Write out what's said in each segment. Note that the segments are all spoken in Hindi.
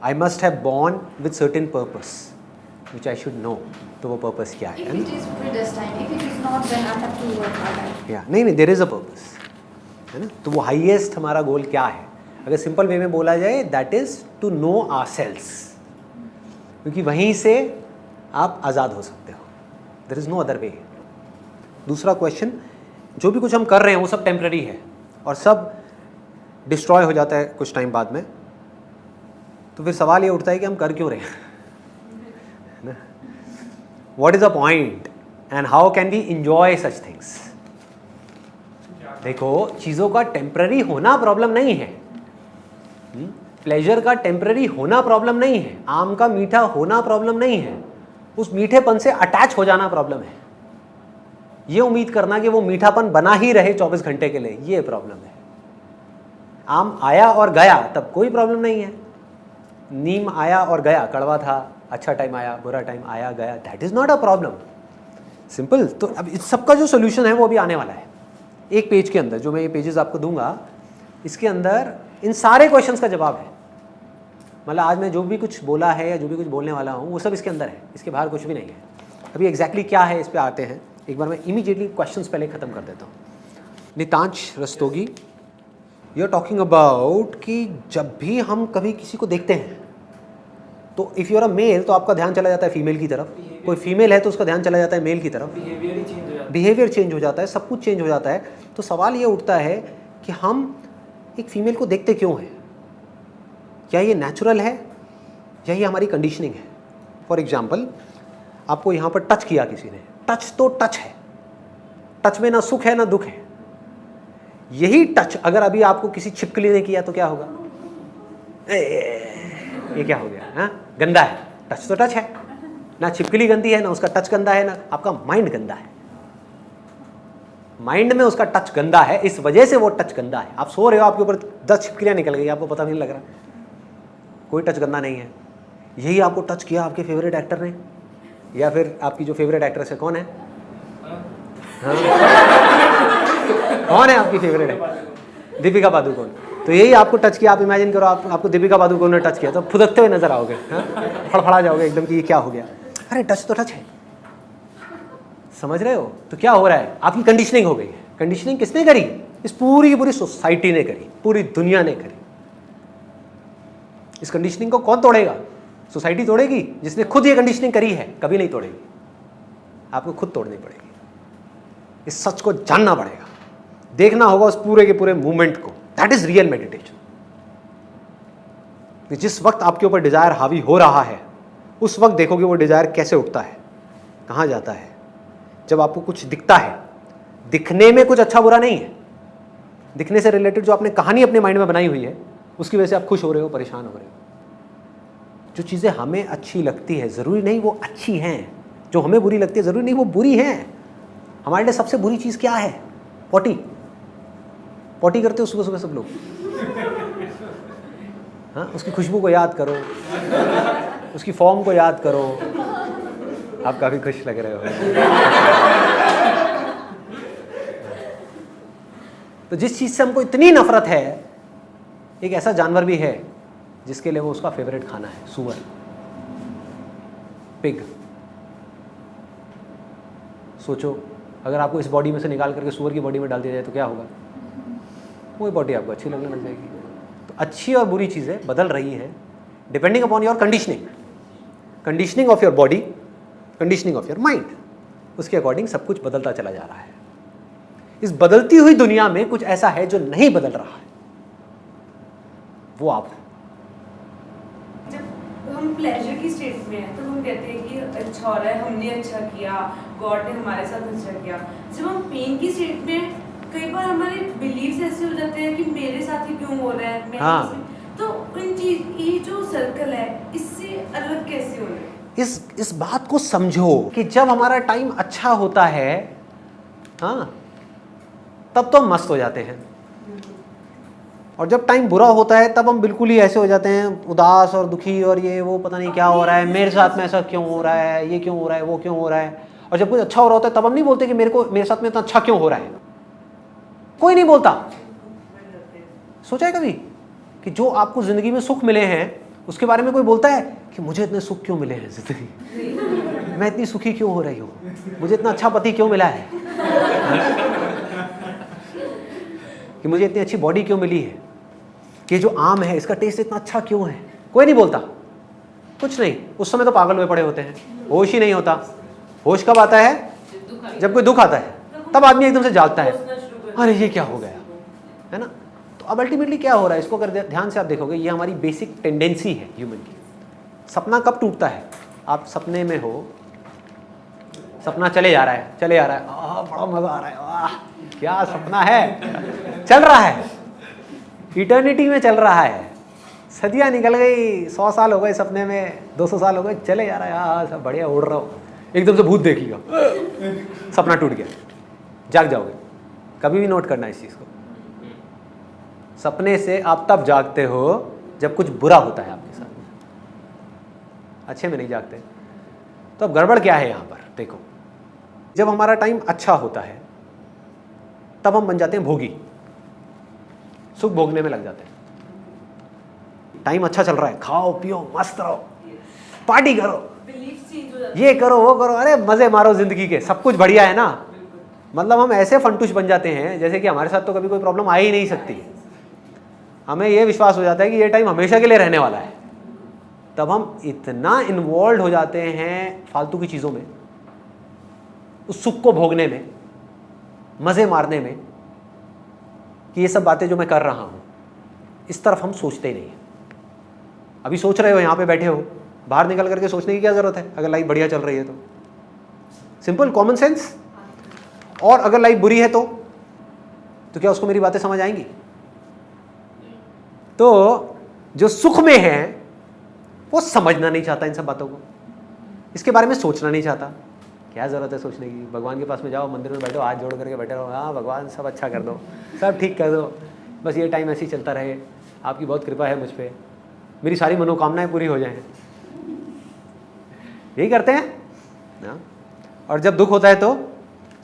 I must have born with certain purpose which I should know. तो वो पर्पस क्या है? नहीं, देयर इज अ पर्पस, है ना। तो वो हाईएस्ट हमारा गोल क्या है? अगर सिंपल वे में बोला जाए, that is to know ourselves, क्योंकि वहीं से आप आज़ाद हो सकते हो। There is no other way. दूसरा क्वेश्चन, जो भी कुछ हम कर रहे हैं वो सब टेम्पररी है और सब डिस्ट्रॉय हो जाता है कुछ टाइम बाद में, तो फिर सवाल ये उठता है कि हम कर क्यों रहे हैं? What is the point and how can we enjoy such things? देखो, चीज़ों का टेम्पररी होना प्रॉब्लम नहीं है, प्लेजर का टेम्पररी होना प्रॉब्लम नहीं है, आम का मीठा होना प्रॉब्लम नहीं है, उस मीठेपन से अटैच हो जाना प्रॉब्लम है। ये उम्मीद करना कि वो मीठापन बना ही रहे 24 घंटे के लिए, ये प्रॉब्लम है। आम आया और गया तब कोई प्रॉब्लम नहीं है। नीम आया और गया, कड़वा था, अच्छा टाइम आया, बुरा टाइम आया गया, that is not a problem. Simple. तो अब इस सबका जो सोल्यूशन है वो अभी आने वाला है एक पेज के अंदर, जो मैं ये पेजेस आपको दूंगा, इसके अंदर इन सारे क्वेश्चंस का जवाब है। मतलब आज मैं जो भी कुछ बोला है या जो भी कुछ बोलने वाला हूँ वो सब इसके अंदर है, इसके बाहर कुछ भी नहीं है। अभी एग्जैक्टली क्या है इस पे आते हैं। एक बार मैं इमीडिएटली क्वेश्चंस पहले ख़त्म कर देता हूँ। Nitansh Rastogi, you are talking about कि जब भी हम कभी किसी को देखते हैं तो if you are a male तो आपका ध्यान चला जाता है फीमेल की तरफ, कोई फीमेल है तो उसका ध्यान चला जाता है मेल की तरफ, बिहेवियर चेंज हो जाता है, सब कुछ चेंज हो जाता है। तो सवाल ये उठता है कि हम एक फीमेल को देखते क्यों हैं? क्या ये नेचुरल है या ये हमारी कंडीशनिंग है? फॉर एग्जाम्पल, आपको यहाँ पर टच किया किसी ने, टच तो टच है, टच में ना सुख है ना दुख है। यही टच अगर अभी आपको किसी छिपकली ने किया तो क्या होगा? ये क्या हो गया? हाँ, गंदा है। टच तो टच है, ना छिपकली गंदी है, ना उसका टच गंदा है, ना आपका माइंड गंदा है। माइंड में उसका टच गंदा है, इस वजह से वो टच गंदा है। आप सो रहे हो, आपके ऊपर 10 छिपकलियां निकल गई, आपको पता नहीं लग रहा, कोई टच गंदा नहीं है। यही आपको टच किया आपके फेवरेट एक्टर ने, या फिर आपकी जो फेवरेट एक्ट्रेस है, कौन है? हाँ? कौन है आपकी फेवरेट है? दीपिका पादुकोण। तो यही आपको टच किया, आप इमेजिन करो आपको दीपिका पादुकोण ने टच किया, तो फुदकते हुए नजर आओगे, फड़फड़ा जाओगे एकदम कि ये क्या हो गया। अरे टच तो टच है, समझ रहे हो? तो क्या हो रहा है? आपकी कंडीशनिंग हो गई है। कंडीशनिंग किसने करी? इस पूरी की पूरी सोसाइटी ने करी, पूरी दुनिया ने करी। इस कंडीशनिंग को कौन तोड़ेगा? सोसाइटी तोड़ेगी। जिसने खुद ये कंडीशनिंग करी है कभी नहीं तोड़ेगी, आपको खुद तोड़नी पड़ेगी। इस सच को जानना पड़ेगा, देखना होगा उस पूरे के पूरे मूवमेंट को। That is real meditation. जिस वक्त आपके ऊपर डिजायर हावी हो रहा है, उस वक्त देखोगे वो डिजायर कैसे उठता है, कहाँ जाता है। जब आपको कुछ दिखता है, दिखने में कुछ अच्छा बुरा नहीं है, दिखने से रिलेटेड जो आपने कहानी अपने माइंड में बनाई हुई है उसकी वजह से आप खुश हो रहे हो, परेशान हो रहे हो। जो चीज़ें हमें अच्छी लगती है ज़रूरी नहीं वो अच्छी हैं, जो हमें बुरी लगती है ज़रूरी नहीं वो बुरी हैं। हमारे लिए सबसे बुरी चीज़ क्या है? पॉटी। पॉटी करते हो सुबह सुबह सब लोग, हाँ? उसकी खुशबू को याद करो, उसकी फॉर्म को याद करो, आप काफ़ी खुश लग रहे हो। तो जिस चीज़ से हमको इतनी नफरत है, एक ऐसा जानवर भी है जिसके लिए वो उसका फेवरेट खाना है, सूअर, पिग। सोचो अगर आपको इस बॉडी में से निकाल करके सूअर की बॉडी में डाल दिया जाए तो क्या होगा? वही बॉडी आपको अच्छी लगने लग जाएगी। तो अच्छी और बुरी चीज़ें बदल रही हैं depending upon your conditioning, conditioning of your body, conditioning of your mind. उसके अकॉर्डिंग सब कुछ बदलता चला जा रहा है। इस बदलती हुई दुनिया में कुछ ऐसा है जो नहीं बदल रहा है, वो आप हो। जब हम प्लेजर की स्टेट में हैं तो हम कहते हैं कि अच्छा हो रहा है, हमने अच्छा किया, गॉड ने हमारे साथ अच्छा किया। जब हम पेन की स्टेट में, कई बार हमारे बिलीव्स ऐसे हो जाते हैं कि मेरे साथ ही क्यों हो रहा है, मैं तो इन चीज, ये जो सर्कल है इससे अलग कैसे हो रहा है? इस बात को समझो कि जब हमारा टाइम अच्छा होता है, हाँ, तब तो हम मस्त हो जाते हैं, और जब टाइम बुरा होता है तब हम बिल्कुल ही ऐसे हो जाते हैं, उदास और दुखी, और ये वो पता नहीं क्या हो रहा है, मेरे साथ में ऐसा क्यों हो रहा है, ये क्यों हो रहा है, वो क्यों हो रहा है। और जब कुछ अच्छा हो रहा होता है तब हम नहीं बोलते कि मेरे साथ में इतना अच्छा क्यों हो रहा है। कोई नहीं बोलता। सोचा है कभी कि जो आपको जिंदगी में सुख मिले हैं उसके बारे में कोई बोलता है कि मुझे इतने सुख क्यों मिले हैं जिंदगी, मैं इतनी सुखी क्यों हो रही हूँ, मुझे इतना अच्छा पति क्यों मिला है, कि मुझे इतनी अच्छी बॉडी क्यों मिली है, कि जो आम है इसका टेस्ट इतना अच्छा क्यों है। कोई नहीं बोलता, कुछ नहीं। उस समय तो पागल हुए पड़े होते हैं, होश ही नहीं होता। होश कब आता है? जब कोई दुख आता है, तब आदमी एकदम से जागता है, अरे ये क्या हो गया, है ना। तो अब अल्टीमेटली क्या हो रहा है, इसको अगर ध्यान से आप देखोगे, ये हमारी बेसिक टेंडेंसी है ह्यूमन की। सपना कब टूटता है? आप सपने में हो, सपना चले जा रहा है, चले जा रहा है, बड़ा मजा आ रहा है, वाह क्या सपना है, चल रहा है, इटर्निटी में चल रहा है, सदियां निकल गई, 100 साल हो गए सपने में, 200 साल हो गए, चले जा रहा है, हाँ सब बढ़िया उड़ रहा हो, एकदम से भूत देख लिया, सपना टूट गया, जाग जाओगे। कभी भी नोट करना इस चीज़ को, सपने से आप तब जागते हो जब कुछ बुरा होता है आपके साथ में, अच्छे में नहीं जागते। तो अब गड़बड़ क्या है यहाँ पर देखो, जब हमारा टाइम अच्छा होता है तब हम बन जाते हैं भोगी, सुख भोगने में लग जाते हैं। टाइम अच्छा चल रहा है, खाओ पियो मस्त रहो, पार्टी करो, ये करो वो करो, अरे मजे मारो जिंदगी के, सब कुछ बढ़िया है ना। मतलब हम ऐसे फंटूश बन जाते हैं जैसे कि हमारे साथ तो कभी कोई प्रॉब्लम आ ही नहीं सकती। हमें ये विश्वास हो जाता है कि ये टाइम हमेशा के लिए रहने वाला है। तब हम इतना इन्वॉल्व हो जाते हैं फालतू की चीज़ों में, उस सुख को भोगने में, मज़े मारने में, कि ये सब बातें जो मैं कर रहा हूँ इस तरफ हम सोचते ही नहीं हैं। अभी सोच रहे हो, यहाँ पे बैठे हो, बाहर निकल करके सोचने की क्या ज़रूरत है अगर लाइफ बढ़िया चल रही है तो? Simple common sense. और अगर लाइफ बुरी है तो क्या उसको मेरी बातें समझ आएंगी? तो जो सुख में है वो समझना नहीं चाहता इन सब बातों को, इसके बारे में सोचना नहीं चाहता। क्या ज़रूरत है सोचने की? भगवान के पास में जाओ, मंदिर में बैठो, हाथ जोड़ करके बैठे रहो, हाँ भगवान सब अच्छा कर दो, सब ठीक कर दो, बस ये टाइम ऐसे ही चलता रहे, आपकी बहुत कृपा है मुझ पर, मेरी सारी मनोकामनाएं पूरी हो जाएं। यही करते हैं ना। और जब दुख होता है तो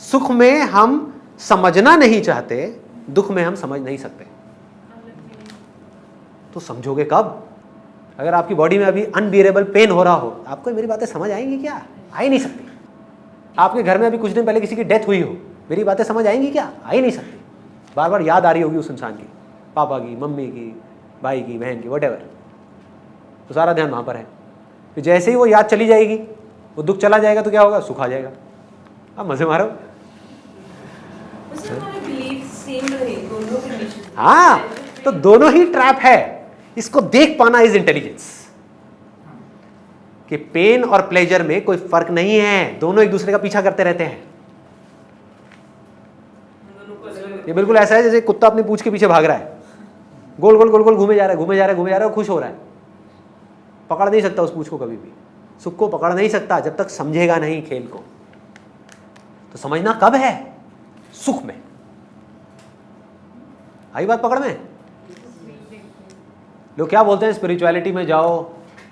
सुख में हम समझना नहीं चाहते, दुख में हम समझ नहीं सकते। तो समझोगे कब? अगर आपकी बॉडी में अभी अनबियरेबल पेन हो रहा हो, आपको मेरी बातें समझ आएंगी क्या? आ ही नहीं सकती। आपके घर में अभी कुछ दिन पहले किसी की डेथ हुई हो, मेरी बातें समझ आएंगी क्या? आ ही नहीं सकती। बार बार याद आ रही होगी उस इंसान की, पापा की, मम्मी की, भाई की, बहन की, व्हाटएवर। तो सारा ध्यान वहाँ पर है। तो जैसे ही वो याद चली जाएगी, वो दुख चला जाएगा, तो क्या होगा? सुख आ जाएगा। अब मजे मारो। हाँ, तो दोनों ही ट्रैप है। इसको देख पाना इज इंटेलिजेंस, कि पेन और प्लेजर में कोई फर्क नहीं है, दोनों एक दूसरे का पीछा करते रहते हैं। ये बिल्कुल ऐसा है जैसे कुत्ता अपनी पूंछ के पीछे भाग रहा है, गोल गोल गोल गोल घूमे जा रहा है, घूमे जा रहा है, घूमे जा रहा है, खुश हो रहा है, पकड़ नहीं सकता उस पूंछ को कभी भी। सुख को पकड़ नहीं सकता जब तक समझेगा नहीं खेल को। तो समझना कब है? सुख में। आई बात पकड़ में? लोग क्या बोलते हैं, स्पिरिचुअलिटी में जाओ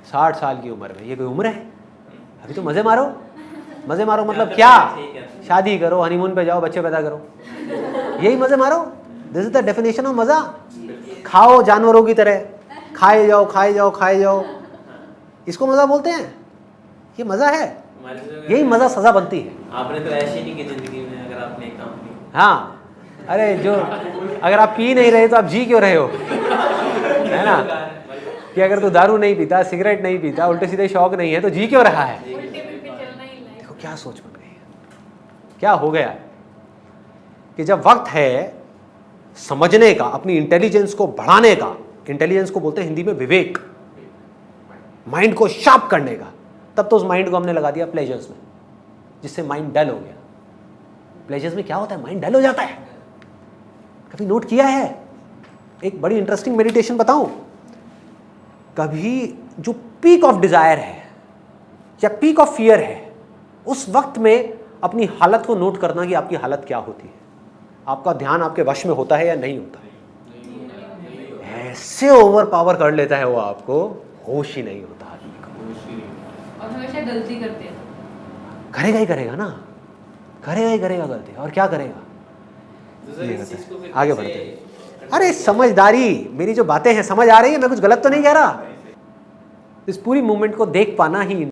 60 साल की उम्र में। ये कोई उम्र है? अभी तो मजे मारो। मजे मारो मतलब क्या? शादी करो, हनीमून पे जाओ, बच्चे पैदा करो, यही मजे मारो। This is the definition of मजा। खाओ जानवरों की तरह, खाए जाओ खाए जाओ खाए जाओ, इसको मजा बोलते हैं। ये मजा है, यही मजा सजा बनती है। आपने तो ऐसे नहीं की जिंदगी में, अगर आपने काम किया। हाँ, अरे जो अगर आप पी नहीं रहे तो आप जी क्यों रहे हो, है ना? कि अगर तू दारू नहीं पीता, सिगरेट नहीं पीता, उल्टे सीधे शौक नहीं है, तो जी क्यों रहा है? देखो क्या सोच बन गई है, क्या हो गया कि जब वक्त है समझने का, अपनी इंटेलिजेंस को बढ़ाने का, इंटेलिजेंस को बोलते हैं हिंदी में विवेक, माइंड को शार्प करने का, तब तो उस माइंड को हमने लगा दिया प्लेजर्स में, जिससे माइंड डल हो गया। प्लेजर्स में क्या होता है? माइंड डल हो जाता है। कभी नोट किया है? एक बड़ी इंटरेस्टिंग मेडिटेशन बताऊं। कभी जो पीक ऑफ डिजायर है या पीक ऑफ फियर है, उस वक्त में अपनी हालत को नोट करना कि आपकी हालत क्या होती है। आपका ध्यान आपके वश में होता है या नहीं होता है? ऐसे ओवर पावर कर लेता है वो आपको, होश ही नहीं होता आदमी को। और हमेशा गलती करते हैं। करेगा ही करेगा ना, करेगा ही करेगा गलती, और क्या करेगा? आगे बढ़ते हैं। अरे समझदारी, मेरी जो बातें हैं समझ आ रही है? मैं कुछ गलत तो नहीं कह रहा। इस पूरी मूवमेंट को देख पाना ही